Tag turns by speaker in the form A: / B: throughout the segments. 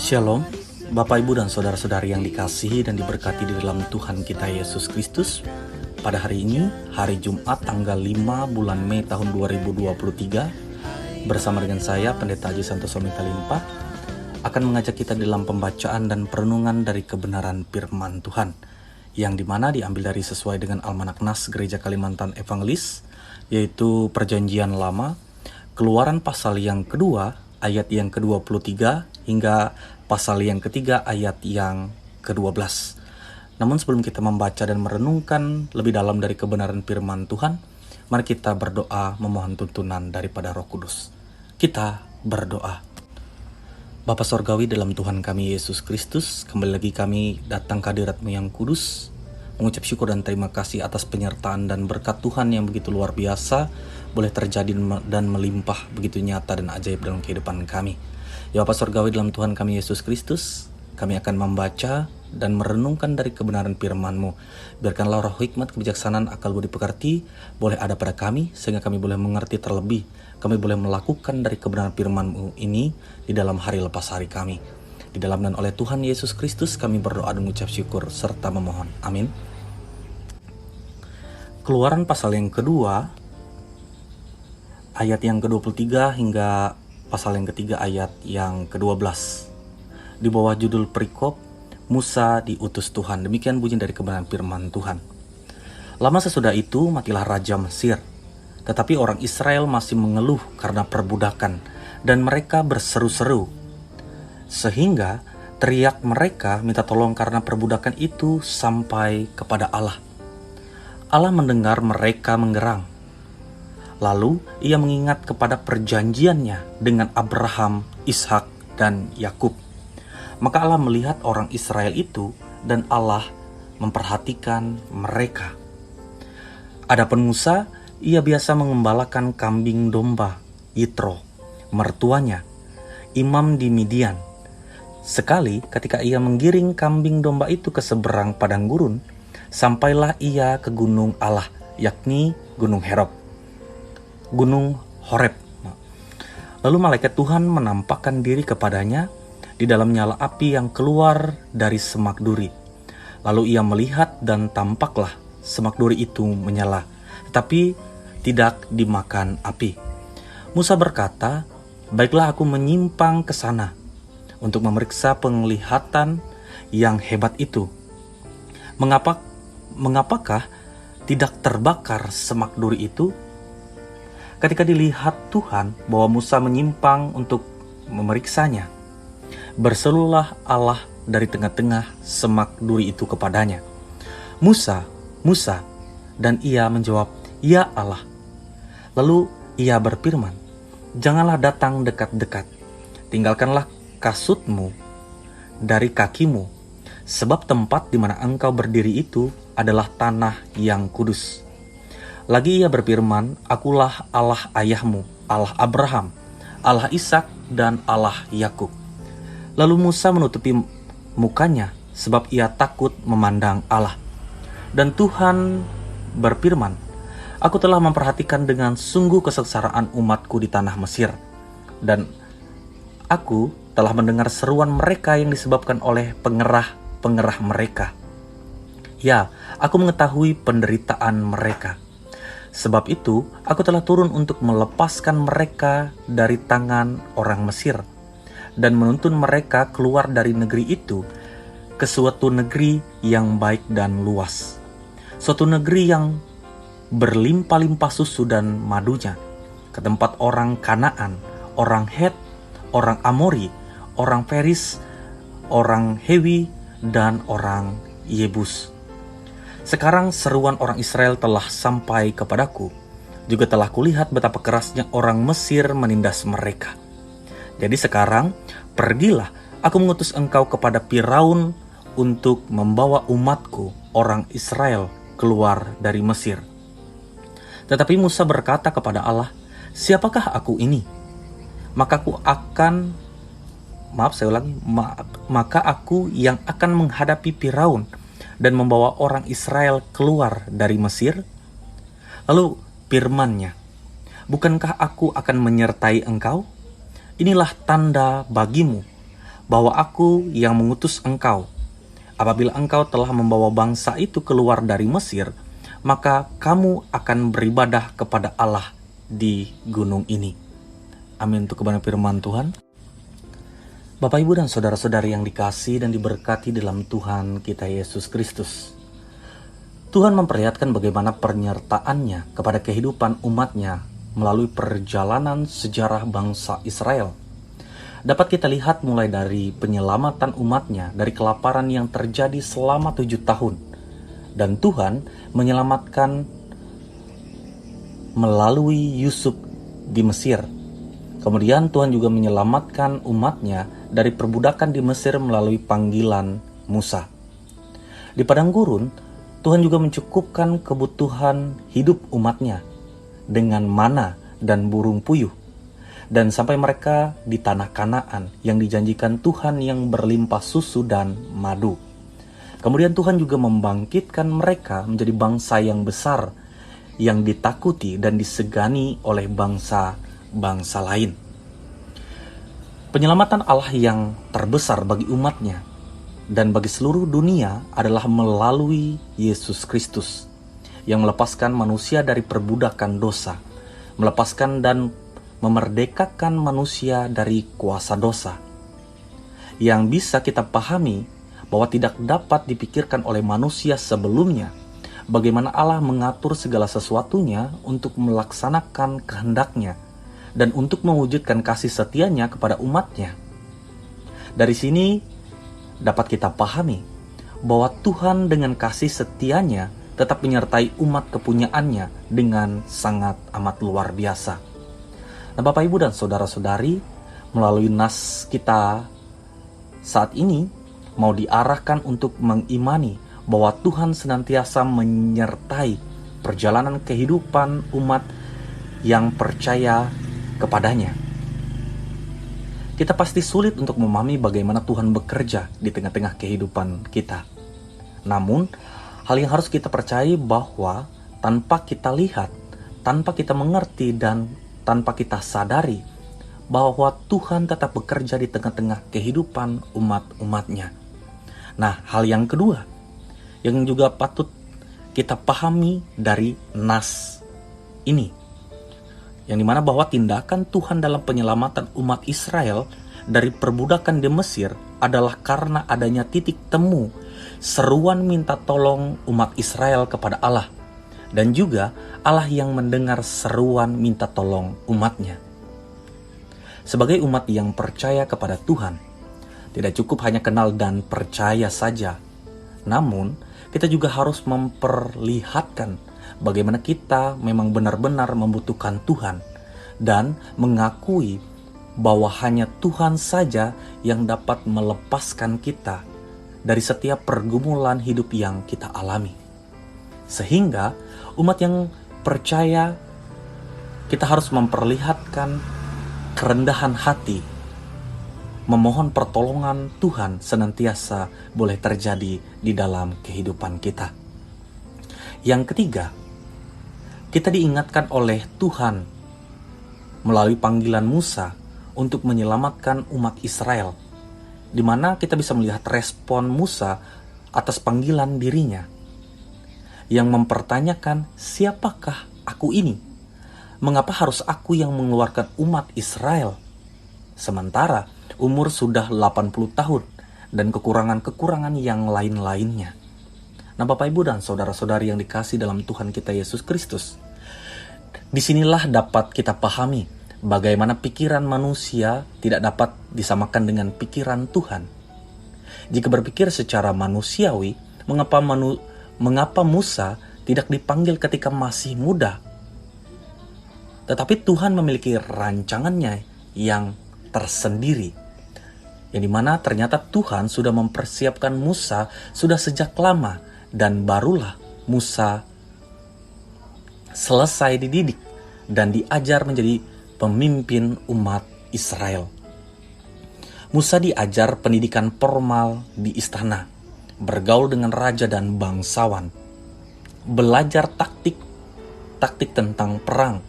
A: Shalom, Bapak Ibu dan Saudara-saudari yang dikasihi dan diberkati di dalam Tuhan kita Yesus Kristus. Pada hari ini, hari Jumat tanggal 5 bulan Mei tahun 2023, bersama dengan saya, Pendeta Haji Santoso Mitalimpa, akan mengajak kita dalam pembacaan dan perenungan dari kebenaran firman Tuhan, yang dimana diambil dari sesuai dengan Almanak Nas Gereja Kalimantan Evangelis, yaitu Perjanjian Lama, Keluaran pasal yang kedua, ayat yang ke-23 hingga pasal yang ketiga ayat yang ke-12. Namun sebelum kita membaca dan merenungkan lebih dalam dari kebenaran firman Tuhan, mari kita berdoa memohon tuntunan daripada Roh Kudus. Kita berdoa. Bapa Sorgawi dalam Tuhan kami Yesus Kristus, kembali lagi kami datang ke hadirat-Mu yang kudus, mengucap syukur dan terima kasih atas penyertaan dan berkat Tuhan yang begitu luar biasa, boleh terjadi dan melimpah begitu nyata dan ajaib dalam kehidupan kami. Ya Bapa Sorgawi dalam Tuhan kami Yesus Kristus, kami akan membaca dan merenungkan dari kebenaran firman-Mu. Biarkanlah roh hikmat, kebijaksanaan, akal budi pekerti boleh ada pada kami, sehingga kami boleh mengerti terlebih, kami boleh melakukan dari kebenaran firman-Mu ini di dalam hari lepas hari kami. Di dalam dan oleh Tuhan Yesus Kristus kami berdoa dan mengucap syukur serta memohon. Amin. Keluaran pasal yang kedua, ayat yang ke-23 hingga pasal yang ketiga ayat yang ke-12. Di bawah judul perikop, Musa diutus Tuhan. Demikian bunyi dari kebenaran firman Tuhan. Lama sesudah itu matilah Raja Mesir. Tetapi orang Israel masih mengeluh karena perbudakan, dan mereka berseru-seru. Sehingga teriak mereka minta tolong karena perbudakan itu sampai kepada Allah. Allah mendengar mereka menggerang. Lalu ia mengingat kepada perjanjiannya dengan Abraham, Ishak, dan Yakub. Maka Allah melihat orang Israel itu dan Allah memperhatikan mereka. Adapun Musa, ia biasa mengembalakan kambing domba Yitro, mertuanya, imam di Midian. Sekali ketika ia menggiring kambing domba itu ke seberang padang gurun, sampailah ia ke gunung Allah, yakni gunung Horeb. Lalu malaikat Tuhan menampakkan diri kepadanya di dalam nyala api yang keluar dari semak duri. Lalu ia melihat dan tampaklah semak duri itu menyala, tetapi tidak dimakan api. Musa berkata, "Baiklah aku menyimpang ke sana untuk memeriksa penglihatan yang hebat itu. Mengapakah tidak terbakar semak duri itu?" Ketika dilihat Tuhan bahwa Musa menyimpang untuk memeriksanya, berserulah Allah dari tengah-tengah semak duri itu kepadanya, "Musa, Musa." Dan ia menjawab, "Ya Allah." Lalu ia berfirman, "Janganlah datang dekat-dekat. Tinggalkanlah kasutmu dari kakimu, sebab tempat di mana engkau berdiri itu adalah tanah yang kudus." Lagi ia berfirman, "Akulah Allah ayahmu, Allah Abraham, Allah Ishak, dan Allah Yakub." Lalu Musa menutupi mukanya sebab ia takut memandang Allah. Dan Tuhan berfirman, "Aku telah memperhatikan dengan sungguh kesengsaraan umatku di tanah Mesir, dan aku telah mendengar seruan mereka yang disebabkan oleh pengerah-pengerah mereka. Ya, aku mengetahui penderitaan mereka. Sebab itu, aku telah turun untuk melepaskan mereka dari tangan orang Mesir dan menuntun mereka keluar dari negeri itu ke suatu negeri yang baik dan luas, suatu negeri yang berlimpah-limpah susu dan madunya, ke tempat orang Kanaan, orang Het, orang Amori, orang Feris, orang Hewi, dan orang Yebus. Sekarang seruan orang Israel telah sampai kepadaku, juga telah kulihat betapa kerasnya orang Mesir menindas mereka. Jadi sekarang pergilah, aku mengutus engkau kepada Firaun untuk membawa umatku, orang Israel, keluar dari Mesir." Tetapi Musa berkata kepada Allah, "Siapakah aku ini? Maka aku yang akan menghadapi Firaun dan membawa orang Israel keluar dari Mesir?" Lalu firman-Nya, "Bukankah aku akan menyertai engkau? Inilah tanda bagimu bahwa aku yang mengutus engkau. Apabila engkau telah membawa bangsa itu keluar dari Mesir, maka kamu akan beribadah kepada Allah di gunung ini. Amin. Untuk kebenaran firman Tuhan. Bapak, Ibu, dan saudara-saudari yang dikasihi dan diberkati dalam Tuhan kita Yesus Kristus. Tuhan memperlihatkan bagaimana penyertaannya kepada kehidupan umatnya melalui perjalanan sejarah bangsa Israel. Dapat kita lihat mulai dari penyelamatan umatnya dari kelaparan yang terjadi selama 7 tahun. Dan Tuhan menyelamatkan melalui Yusuf di Mesir. Kemudian Tuhan juga menyelamatkan umatnya dari perbudakan di Mesir melalui panggilan Musa. Di padang gurun, Tuhan juga mencukupkan kebutuhan hidup umatnya dengan mana dan burung puyuh. Dan sampai mereka di tanah Kanaan yang dijanjikan Tuhan yang berlimpah susu dan madu. Kemudian Tuhan juga membangkitkan mereka menjadi bangsa yang besar, yang ditakuti dan disegani oleh bangsa-bangsa lain. Penyelamatan Allah yang terbesar bagi umatnya dan bagi seluruh dunia adalah melalui Yesus Kristus, yang melepaskan manusia dari perbudakan dosa, melepaskan dan memerdekakan manusia dari kuasa dosa. Yang bisa kita pahami bahwa tidak dapat dipikirkan oleh manusia sebelumnya bagaimana Allah mengatur segala sesuatunya untuk melaksanakan kehendaknya dan untuk mewujudkan kasih setianya kepada umatnya. Dari sini dapat kita pahami bahwa Tuhan dengan kasih setianya tetap menyertai umat kepunyaannya dengan sangat amat luar biasa. Nah, Bapak, Ibu, dan saudara-saudari, melalui nas kita saat ini mau diarahkan untuk mengimani bahwa Tuhan senantiasa menyertai perjalanan kehidupan umat yang percaya kepadanya. Kita pasti sulit untuk memahami bagaimana Tuhan bekerja di tengah-tengah kehidupan kita. Namun, hal yang harus kita percayai bahwa tanpa kita lihat, tanpa kita mengerti, dan tanpa kita sadari bahwa Tuhan tetap bekerja di tengah-tengah kehidupan umat-umatnya. Nah, hal yang kedua yang juga patut kita pahami dari nas ini, yang dimana bahwa tindakan Tuhan dalam penyelamatan umat Israel dari perbudakan di Mesir adalah karena adanya titik temu seruan minta tolong umat Israel kepada Allah, dan juga Allah yang mendengar seruan minta tolong umatnya. Sebagai umat yang percaya kepada Tuhan, tidak cukup hanya kenal dan percaya saja, namun kita juga harus memperlihatkan bagaimana kita memang benar-benar membutuhkan Tuhan dan mengakui bahwa hanya Tuhan saja yang dapat melepaskan kita dari setiap pergumulan hidup yang kita alami. Sehingga umat yang percaya, kita harus memperlihatkan kerendahan hati, memohon pertolongan Tuhan senantiasa boleh terjadi di dalam kehidupan kita. Yang ketiga, kita diingatkan oleh Tuhan melalui panggilan Musa untuk menyelamatkan umat Israel, di mana kita bisa melihat respon Musa atas panggilan dirinya, yang mempertanyakan, siapakah aku ini? Mengapa harus aku yang mengeluarkan umat Israel? Sementara umur sudah 80 tahun dan kekurangan-kekurangan yang lain-lainnya. Nah, Bapak, Ibu, dan saudara-saudari yang dikasihi dalam Tuhan kita Yesus Kristus, disinilah dapat kita pahami bagaimana pikiran manusia tidak dapat disamakan dengan pikiran Tuhan. Jika berpikir secara manusiawi, mengapa Musa tidak dipanggil ketika masih muda? Tetapi Tuhan memiliki rancangannya yang tersendiri, yang dimana ternyata Tuhan sudah mempersiapkan Musa sudah sejak lama, dan barulah Musa selesai dididik dan diajar menjadi pemimpin umat Israel. Musa diajar pendidikan formal di istana, bergaul dengan raja dan bangsawan, belajar taktik tentang perang.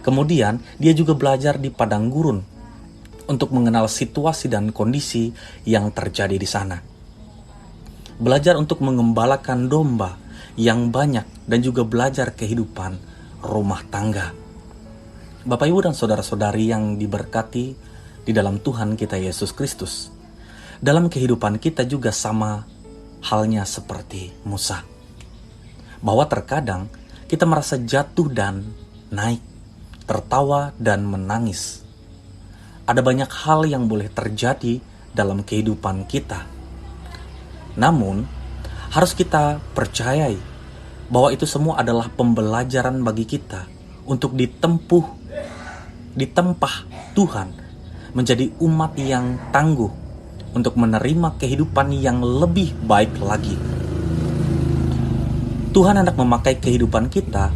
A: Kemudian dia juga belajar di padang gurun untuk mengenal situasi dan kondisi yang terjadi di sana. Belajar untuk mengembalakan domba yang banyak dan juga belajar kehidupan rumah tangga. Bapak, Ibu, dan saudara-saudari yang diberkati di dalam Tuhan kita Yesus Kristus. Dalam kehidupan kita juga sama halnya seperti Musa. Bahwa terkadang kita merasa jatuh dan naik, tertawa dan menangis. Ada banyak hal yang boleh terjadi dalam kehidupan kita. Namun, harus kita percayai bahwa itu semua adalah pembelajaran bagi kita untuk ditempah Tuhan menjadi umat yang tangguh untuk menerima kehidupan yang lebih baik lagi. Tuhan hendak memakai kehidupan kita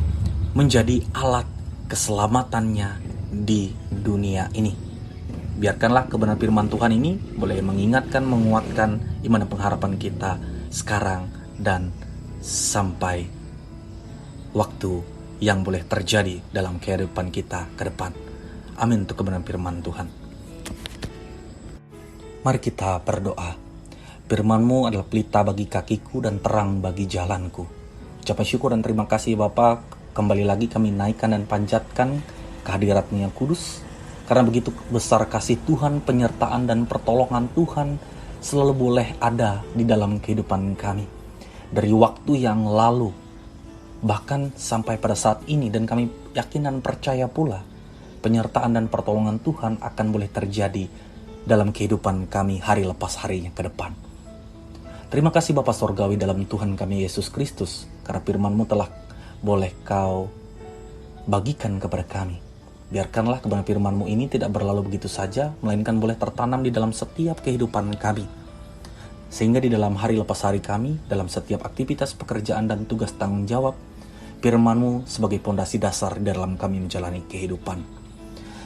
A: menjadi alat keselamatannya di dunia ini. Biarkanlah kebenaran firman Tuhan ini boleh mengingatkan, menguatkan iman dan pengharapan kita sekarang dan sampai waktu yang boleh terjadi dalam kehidupan kita ke depan. Amin untuk kebenaran firman Tuhan. Mari kita berdoa. Firman-Mu adalah pelita bagi kakiku dan terang bagi jalanku. Ucapan syukur dan terima kasih Bapa, kembali lagi kami naikkan dan panjatkan kehadirat-Mu yang kudus. Karena begitu besar kasih Tuhan, penyertaan dan pertolongan Tuhan selalu boleh ada di dalam kehidupan kami. Dari waktu yang lalu, bahkan sampai pada saat ini, dan kami yakin dan percaya pula, penyertaan dan pertolongan Tuhan akan boleh terjadi dalam kehidupan kami hari lepas harinya ke depan. Terima kasih Bapa Sorgawi dalam Tuhan kami Yesus Kristus, karena firman-Mu telah boleh Kau bagikan kepada kami. Biarkanlah kebenaran firman-Mu ini tidak berlalu begitu saja, melainkan boleh tertanam di dalam setiap kehidupan kami. Sehingga di dalam hari lepas hari kami, dalam setiap aktivitas pekerjaan dan tugas tanggung jawab, firman-Mu sebagai pondasi dasar dalam kami menjalani kehidupan.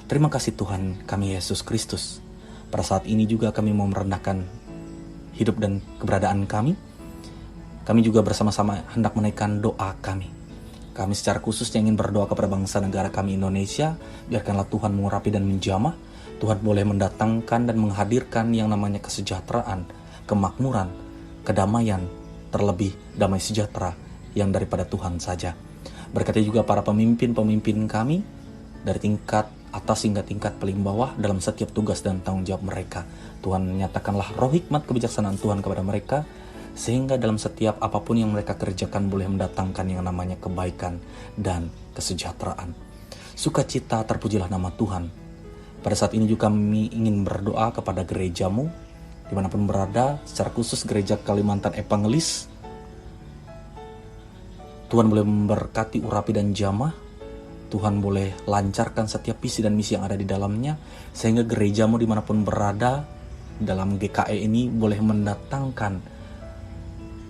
A: Terima kasih Tuhan kami Yesus Kristus. Pada saat ini juga kami mau merendahkan hidup dan keberadaan kami. Kami juga bersama-sama hendak menaikkan doa kami. Kami secara khusus ingin berdoa kepada bangsa negara kami Indonesia. Biarkanlah Tuhan mengurapi dan menjamah. Tuhan boleh mendatangkan dan menghadirkan yang namanya kesejahteraan, kemakmuran, kedamaian, terlebih damai sejahtera yang daripada Tuhan saja. Berkati juga para pemimpin-pemimpin kami dari tingkat atas hingga tingkat paling bawah dalam setiap tugas dan tanggung jawab mereka. Tuhan nyatakanlah roh hikmat kebijaksanaan Tuhan kepada mereka, sehingga dalam setiap apapun yang mereka kerjakan boleh mendatangkan yang namanya kebaikan dan kesejahteraan. Sukacita, terpujilah nama Tuhan. Pada saat ini juga kami ingin berdoa kepada gereja-Mu, dimanapun berada, secara khusus gereja Kalimantan Evangelis. Tuhan boleh memberkati, urapi dan jamah. Tuhan boleh lancarkan setiap visi dan misi yang ada di dalamnya, sehingga gereja-Mu dimanapun berada dalam GKE ini boleh mendatangkan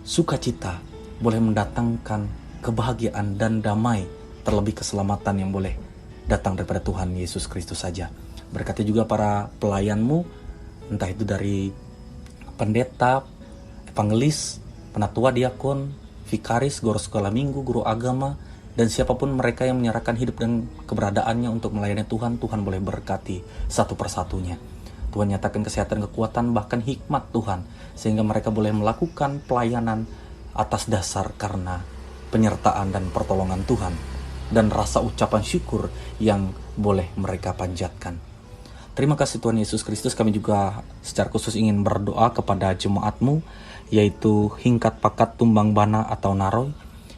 A: sukacita, boleh mendatangkan kebahagiaan dan damai, terlebih keselamatan yang boleh datang daripada Tuhan Yesus Kristus saja. Berkati juga para pelayan-Mu, entah itu dari pendeta, evangelis, penatua, diakon, vikaris, guru sekolah minggu, guru agama, dan siapapun mereka yang menyerahkan hidup dan keberadaannya untuk melayani Tuhan, Tuhan boleh berkati satu persatunya. Tuhan nyatakan kesehatan, kekuatan, bahkan hikmat Tuhan, sehingga mereka boleh melakukan pelayanan atas dasar karena penyertaan dan pertolongan Tuhan, dan rasa ucapan syukur yang boleh mereka panjatkan. Terima kasih Tuhan Yesus Kristus. Kami juga secara khusus ingin berdoa kepada jemaat-Mu, yaitu Hingkat Pakat Tumbang Bana atau Naroy.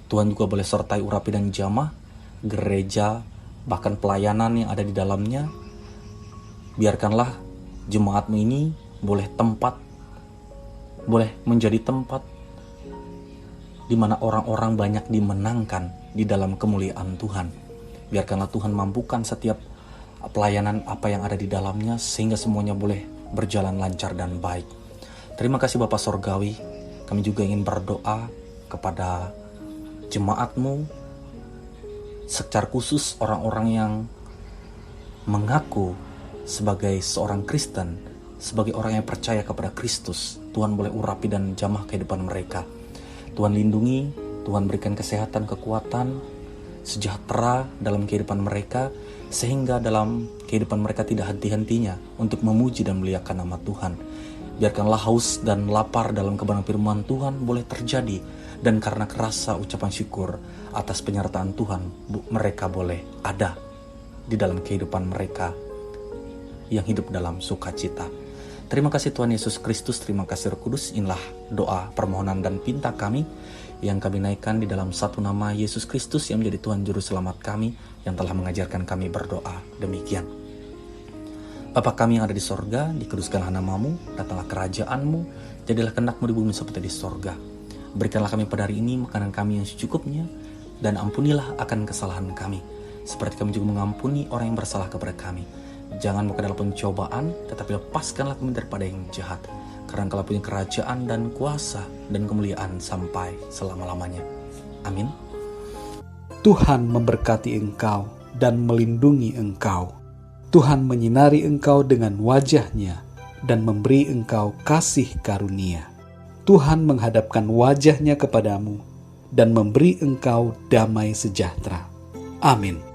A: Tuhan juga boleh sertai urapi dan jamah gereja, bahkan pelayanan yang ada di dalamnya. Biarkanlah jemaat-Mu ini boleh menjadi tempat di mana orang-orang banyak dimenangkan di dalam kemuliaan Tuhan. Biarkanlah Tuhan mampukan setiap pelayanan apa yang ada di dalamnya, sehingga semuanya boleh berjalan lancar dan baik. Terima kasih Bapa Sorgawi. Kami juga ingin berdoa kepada jemaat-Mu, secara khusus orang-orang yang mengaku sebagai seorang Kristen, sebagai orang yang percaya kepada Kristus. Tuhan boleh urapi dan jamah kehidupan mereka. Tuhan lindungi, Tuhan berikan kesehatan, kekuatan, sejahtera dalam kehidupan mereka, sehingga dalam kehidupan mereka tidak henti-hentinya untuk memuji dan memuliakan nama Tuhan. Biarkanlah haus dan lapar dalam kebenaran firman Tuhan boleh terjadi, dan karena rasa ucapan syukur atas penyertaan Tuhan, mereka boleh ada di dalam kehidupan mereka yang hidup dalam sukacita. Terima kasih Tuhan Yesus Kristus, terima kasih Roh Kudus. Inilah doa, permohonan, dan pinta kami yang kami naikkan di dalam satu nama Yesus Kristus yang menjadi Tuhan Juru Selamat kami, yang telah mengajarkan kami berdoa demikian. Bapa kami yang ada di sorga, dikuduskanlah namamu, datanglah kerajaanmu, jadilah kehendak-mu di bumi seperti di sorga. Berikanlah kami pada hari ini makanan kami yang secukupnya, dan ampunilah akan kesalahan kami, seperti kami juga mengampuni orang yang bersalah kepada kami. Jangan bawa ke dalam pencobaan, tetapi lepaskanlah kami daripada yang jahat. Karena Engkau punya kerajaan dan kuasa dan kemuliaan sampai selama-lamanya. Amin.
B: Tuhan memberkati engkau dan melindungi engkau. Tuhan menyinari engkau dengan wajah-Nya dan memberi engkau kasih karunia. Tuhan menghadapkan wajah-Nya kepadamu dan memberi engkau damai sejahtera. Amin.